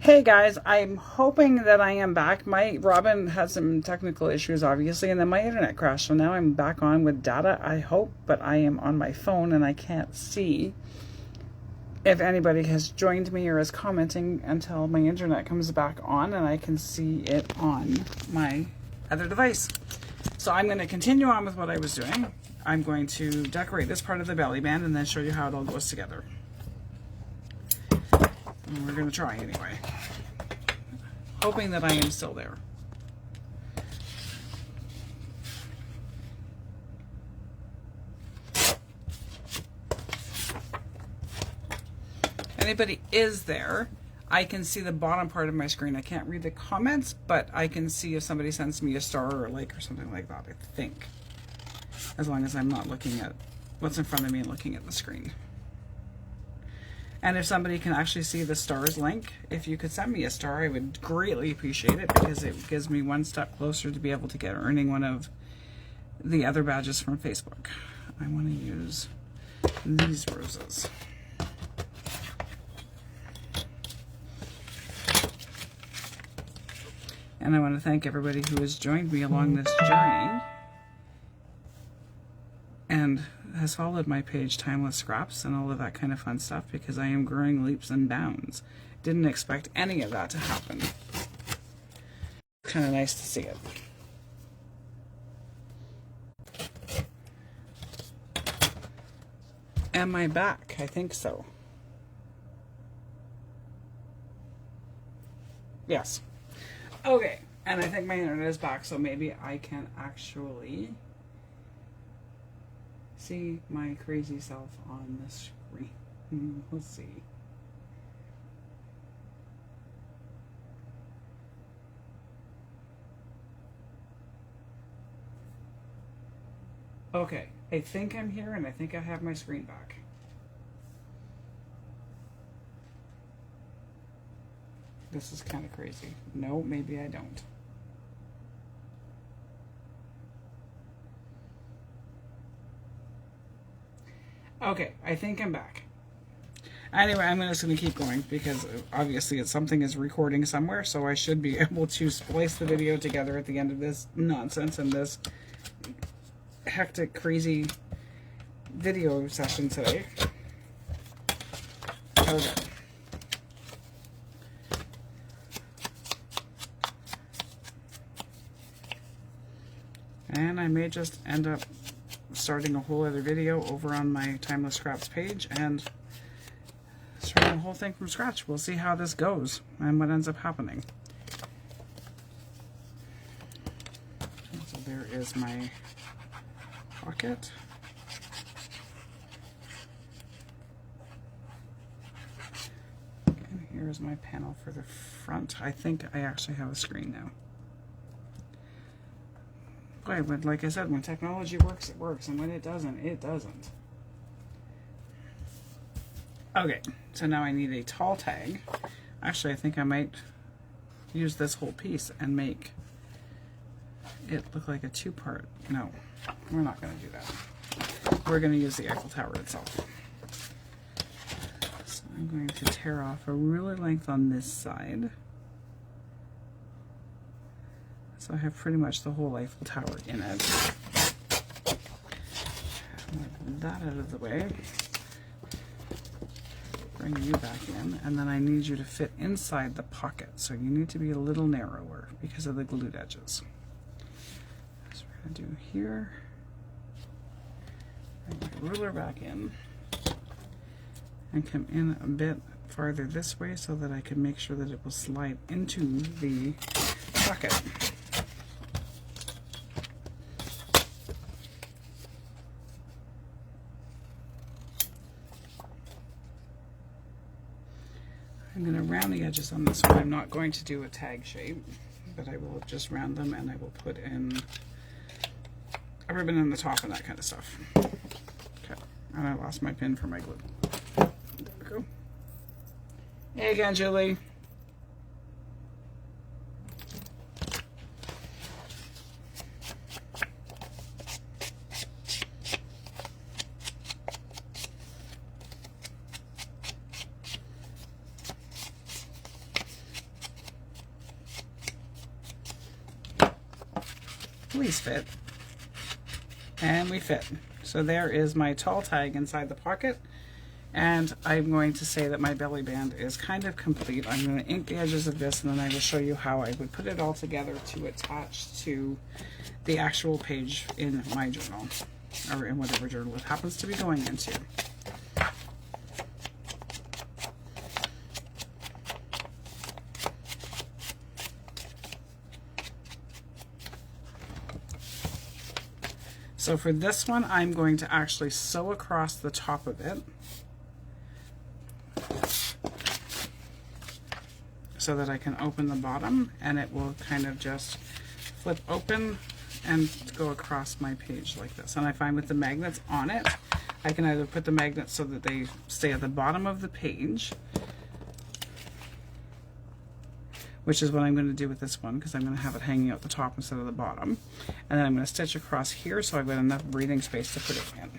Hey guys, I'm hoping that I am back. My Robin had some technical issues obviously, and then my internet crashed, so now I'm back on with data, I hope, but I am on my phone and I can't see if anybody has joined me or is commenting until my internet comes back on and I can see it on my other device. So I'm going to continue on with what I was doing. I'm going to decorate this part of the belly band and then show you how it all goes together. And we're going to try anyway. Hoping that I am still there. Anybody is there, I can see the bottom part of my screen. I can't read the comments, but I can see if somebody sends me a star or a like or something like that, I think. As long as I'm not looking at what's in front of me and looking at the screen. And if somebody can actually see the stars link, if you could send me a star, I would greatly appreciate it, because it gives me one step closer to be able to get earning one of the other badges from Facebook. I want to use these roses. And I want to thank everybody who has joined me along this journey and has followed my page, Timeless Scraps, and all of that kind of fun stuff, because I am growing leaps and bounds. Didn't expect any of that to happen. Kind of nice to see it. Am I back? I think so. Yes. Okay, and I think my internet is back, so maybe I can actually see my crazy self on the screen. Let's see. Okay, I think I'm here and I think I have my screen back. This is kind of crazy. No, maybe I don't. Okay, I think I'm back. Anyway, I'm just going to keep going, because obviously something is recording somewhere, so I should be able to splice the video together at the end of this nonsense and this hectic, crazy video session today. Okay. And I may just end up starting a whole other video over on my Timeless Scraps page and starting the whole thing from scratch. We'll see how this goes and what ends up happening. So there is my pocket. And here's my panel for the front. I think I actually have a screen now. Boy, but like I said, when technology works, it works, and when it doesn't, it doesn't. Okay, so now I need a tall tag. Actually, I think I might use this whole piece and make it look like a two-part. No, we're not going to do that. We're going to use the Eiffel Tower itself. So I'm going to tear off a ruler length on this side. So I have pretty much the whole Eiffel Tower in it. Move that out of the way. Bring you back in, and then I need you to fit inside the pocket. So you need to be a little narrower because of the glued edges. So we're going to do here. Bring my ruler back in and come in a bit farther this way so that I can make sure that it will slide into the pocket. I'm going to round the edges on this one. I'm not going to do a tag shape, but I will just round them, and I will put in a ribbon in the top and that kind of stuff. Okay, and I lost my pin for my glue. There we go. Hey again, Julie. please fit. And we fit. So there is my tall tag inside the pocket. And I'm going to say that my belly band is kind of complete. I'm going to ink the edges of this, and then I will show you how I would put it all together to attach to the actual page in my journal, or in whatever journal it happens to be going into. So for this one, I'm going to actually sew across the top of it, so that I can open the bottom, and it will kind of just flip open and go across my page like this. And I find with the magnets on it, I can either put the magnets so that they stay at the bottom of the page, which is what I'm going to do with this one, because I'm going to have it hanging out the top instead of the bottom. And then I'm going to stitch across here so I've got enough breathing space to put it in.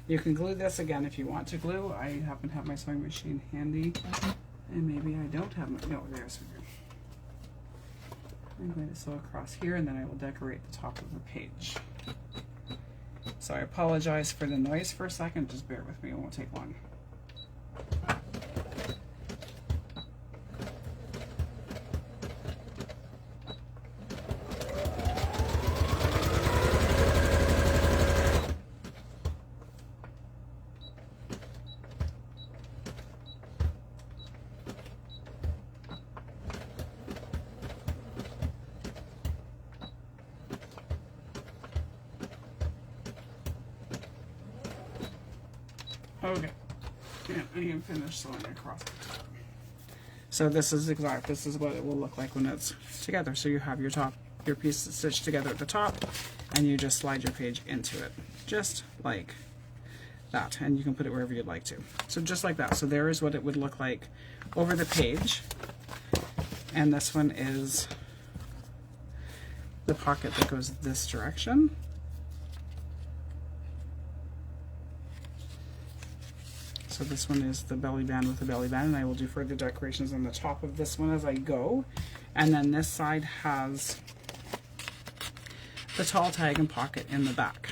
You can glue this again if you want to glue. I happen to have my sewing machine handy. And maybe I don't have my, no, there's one. I'm going to sew across here, and then I will decorate the top of the page. So I apologize for the noise for a second, just bear with me, it won't take long. Okay, yeah, I am finished sewing across the top. So this is what it will look like when it's together. So you have your piece stitched together at the top, and you just slide your page into it, just like that, and you can put it wherever you'd like to. So just like that. So there is what it would look like over the page, and this one is the pocket that goes this direction. So this one is the belly band with the belly band, and I will do further decorations on the top of this one as I go. And then this side has the tall tag and pocket in the back.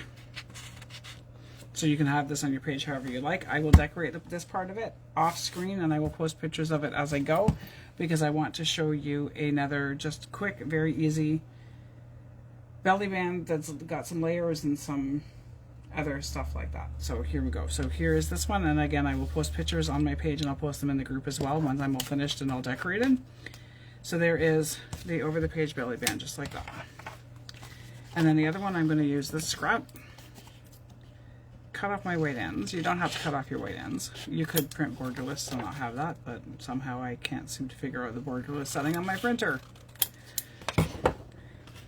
So you can have this on your page however you like. I will decorate this part of it off screen, and I will post pictures of it as I go, because I want to show you another just quick, very easy belly band that's got some layers and some other stuff like that. So here we go. So here is this one, and again I will post pictures on my page, and I'll post them in the group as well once I'm all finished and all decorated. So there is the over the page belly band, just like that. And then the other one, I'm going to use this scrap, cut off my white ends. You don't have to cut off your white ends. You could print borderless and not have that, but somehow I can't seem to figure out the borderless setting on my printer.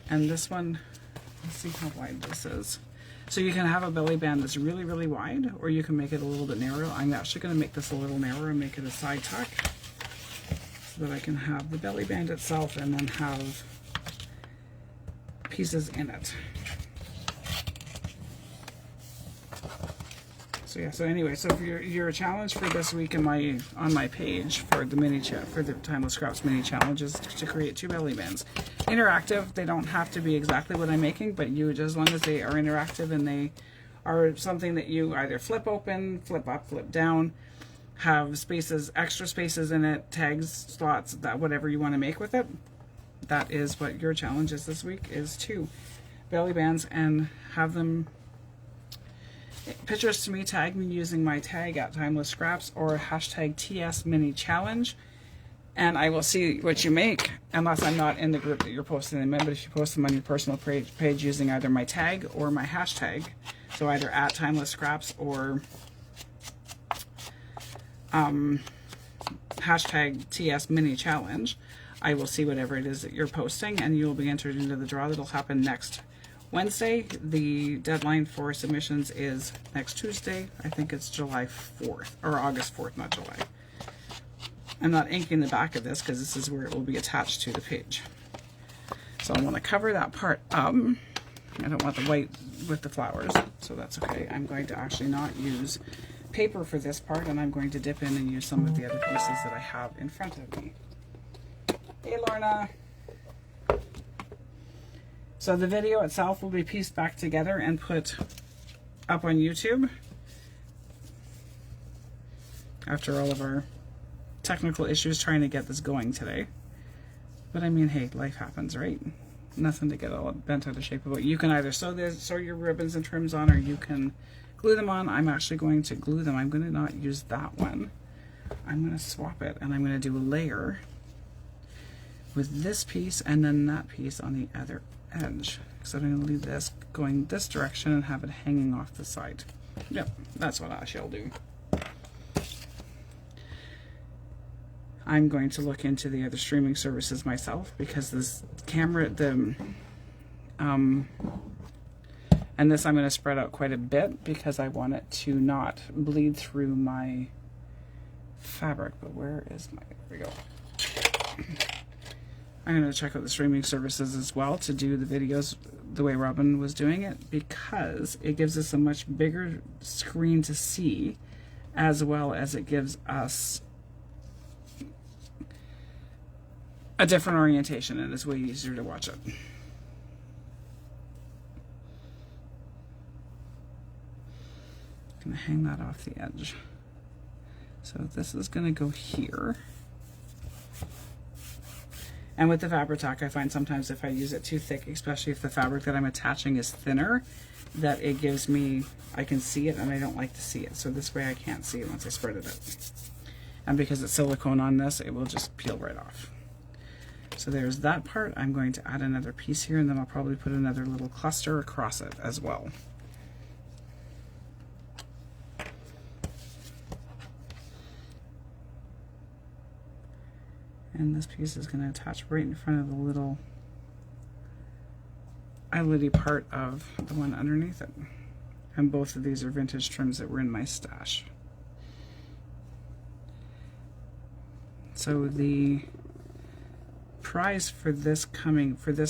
And this one, let's see how wide this is. So you can have a belly band that's really, really wide, or you can make it a little bit narrow. I'm actually going to make this a little narrower and make it a side tuck, so that I can have the belly band itself and then have pieces in it. So yeah, so anyway, so for your challenge for this week on my page for the for the Timeless Scraps mini challenge is to create 2 belly bands. Interactive, they don't have to be exactly what I'm making, but as long as they are interactive and they are something that you either flip open, flip up, flip down, have spaces, extra spaces in it, tags, slots, that whatever you want to make with it, that is what your challenge is this week, is 2 belly bands, and have them pictures to me, tag me using my tag at Timeless Scraps or hashtag TS Mini Challenge, and I will see what you make, unless I'm not in the group that you're posting them in. But if you post them on your personal page using either my tag or my hashtag, so either at Timeless Scraps or hashtag TS Mini Challenge, I will see whatever it is that you're posting, and you will be entered into the draw that'll happen next Wednesday. The deadline for submissions is next Tuesday. I think it's July 4th, or August 4th, not July. I'm not inking the back of this because this is where it will be attached to the page. So I want to cover that part up. I don't want the white with the flowers, so that's okay. I'm going to actually not use paper for this part, and I'm going to dip in and use some of the other pieces that I have in front of me. Hey Lorna! So the video itself will be pieced back together and put up on YouTube after all of our technical issues trying to get this going today. But I mean, hey, life happens, right? Nothing to get all bent out of shape about. You can either sew your ribbons and trims on, or you can glue them on. I'm actually going to glue them. I'm going to not use that one. I'm going to swap it, and I'm going to do a layer with this piece and then that piece on the other edge. So I'm going to leave this going this direction and have it hanging off the side. Yep, that's what I shall do. I'm going to look into the other streaming services myself, because this camera, and this I'm going to spread out quite a bit because I want it to not bleed through my fabric. But where is my, there we go. I'm going to check out the streaming services as well to do the videos the way Robin was doing it, because it gives us a much bigger screen to see, as well as it gives us a different orientation, and it's way easier to watch it. I'm going to hang that off the edge. So this is going to go here. And with the Fabri-Tac, I find sometimes if I use it too thick, especially if the fabric that I'm attaching is thinner, that it gives me, I can see it and I don't like to see it. So this way I can't see it once I spread it out. And because it's silicone on this, it will just peel right off. So there's that part. I'm going to add another piece here, and then I'll probably put another little cluster across it as well. And this piece is going to attach right in front of the little eyelety part of the one underneath it. And both of these are vintage trims that were in my stash. So the prize for this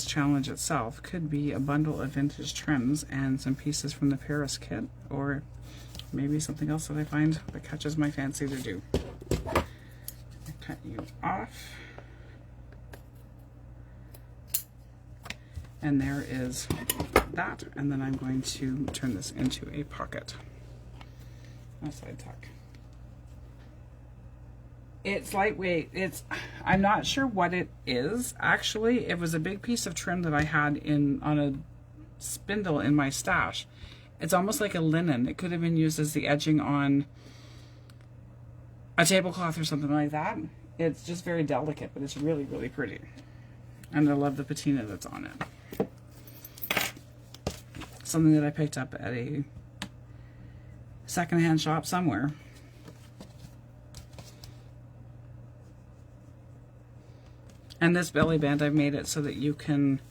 challenge itself could be a bundle of vintage trims and some pieces from the Paris kit, or maybe something else that I find that catches my fancy to do. Cut you off, and there is that, and then I'm going to turn this into a pocket, a side tuck. It's lightweight. I'm not sure what it is actually. It was a big piece of trim that I had on a spindle in my stash. It's almost like a linen. It could have been used as the edging on a tablecloth or something like that. It's just very delicate, but it's really, really pretty. And I love the patina that's on it. Something that I picked up at a secondhand shop somewhere. And this belly band, I've made it so that you can,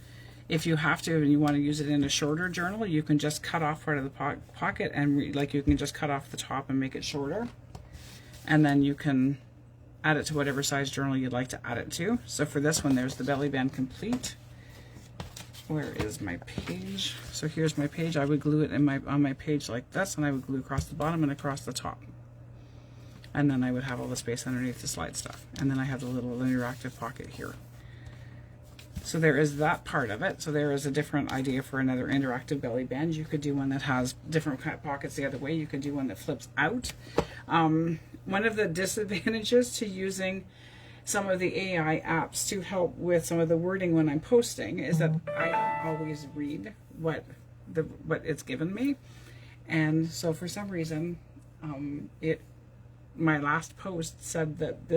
if you have to and you want to use it in a shorter journal, you can just cut off part of the pocket, and like you can just cut off the top and make it shorter. And then you can add it to whatever size journal you'd like to add it to. So for this one, there's the belly band complete. Where is my page? So here's my page. I would glue it on my page like this, and I would glue across the bottom and across the top. And then I would have all the space underneath the slide stuff. And then I have the little interactive pocket here. So there is that part of it. So there is a different idea for another interactive belly band. You could do one that has different pockets the other way. You could do one that flips out. One of the disadvantages to using some of the AI apps to help with some of the wording when I'm posting is that I don't always read what it's given me. And so for some reason, my last post said that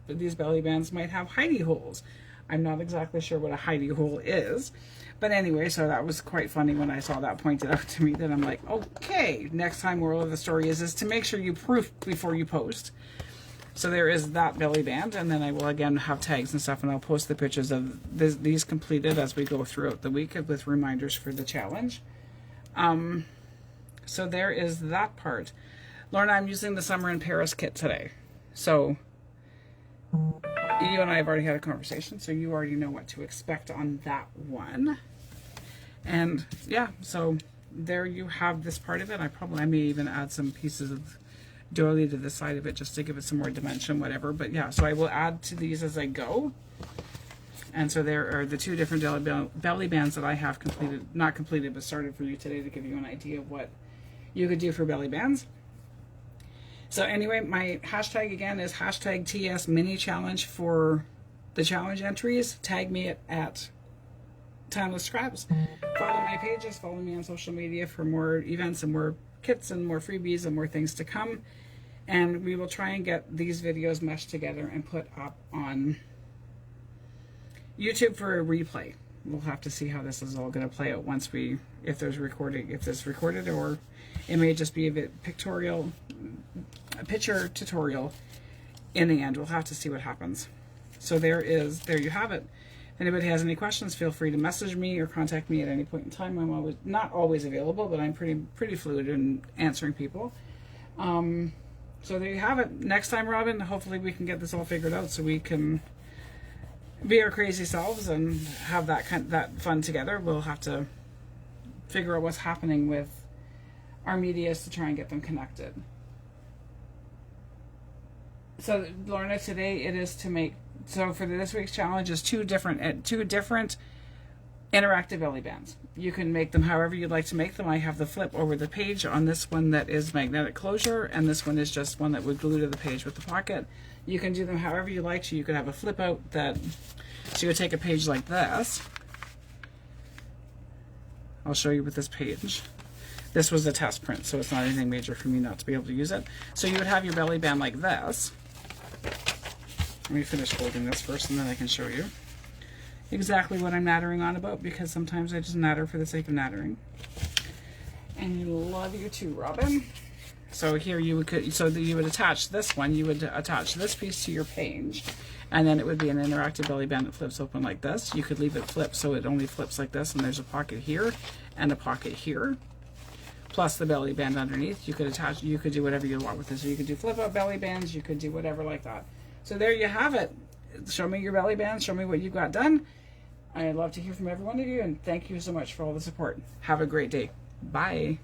these belly bands might have hidey holes. I'm not exactly sure what a hidey hole is, but anyway, so that was quite funny when I saw that pointed out to me. That I'm like, okay, next time moral of the story is to make sure you proof before you post. So there is that belly band, and then I will again have tags and stuff, and I'll post the pictures of these completed as we go throughout the week with reminders for the challenge. So there is that part. Lorna, I'm using the Summer in Paris kit today. So you and I have already had a conversation, so you already know what to expect on that one. And yeah, so there you have this part of it. I may even add some pieces of doily to the side of it just to give it some more dimension, whatever. But yeah, so I will add to these as I go. And so there are the 2 different belly bands that I have completed, not completed, but started for you today to give you an idea of what you could do for belly bands. So anyway, my hashtag again is hashtag TS Mini Challenge for the challenge entries. Tag me at Timeless Scraps. Follow my pages, follow me on social media for more events and more kits and more freebies and more things to come. And we will try and get these videos meshed together and put up on YouTube for a replay. We'll have to see how this is all going to play out once we, if there's recorded, or it may just be a bit pictorial, a picture tutorial in the end. We'll have to see what happens. So there you have it. If anybody has any questions, feel free to message me or contact me at any point in time. I'm not always available, but I'm pretty fluid in answering people. So there you have it. Next time, Robin, hopefully we can get this all figured out so we can be our crazy selves and have that fun together. We'll have to figure out what's happening with our medias to try and get them connected. So Lorna, today it is to make, so for this week's challenge is two different interactive belly bands. You can make them however you'd like to make them. I have the flip over the page on this one that is magnetic closure, and this one is just one that would glue to the page with the pocket. You can do them however you like to. You could have a flip out that, so you would take a page like this. I'll show you with this page. This was a test print, so it's not anything major for me not to be able to use it. So you would have your belly band like this. Let me finish folding this first and then I can show you exactly what I'm nattering on about, because sometimes I just natter for the sake of nattering. And you love you too, Robin. So here you would attach this one, you would attach this piece to your page, and then it would be an interactive belly band that flips open like this. You could leave it flipped so it only flips like this, and there's a pocket here and a pocket here, plus the belly band underneath. You could attach, you could do whatever you want with this. So you could do flip out belly bands, you could do whatever like that. So there you have it. Show me your belly bands, show me what you've got done. I'd love to hear from every one of you, and thank you so much for all the support. Have a great day. Bye.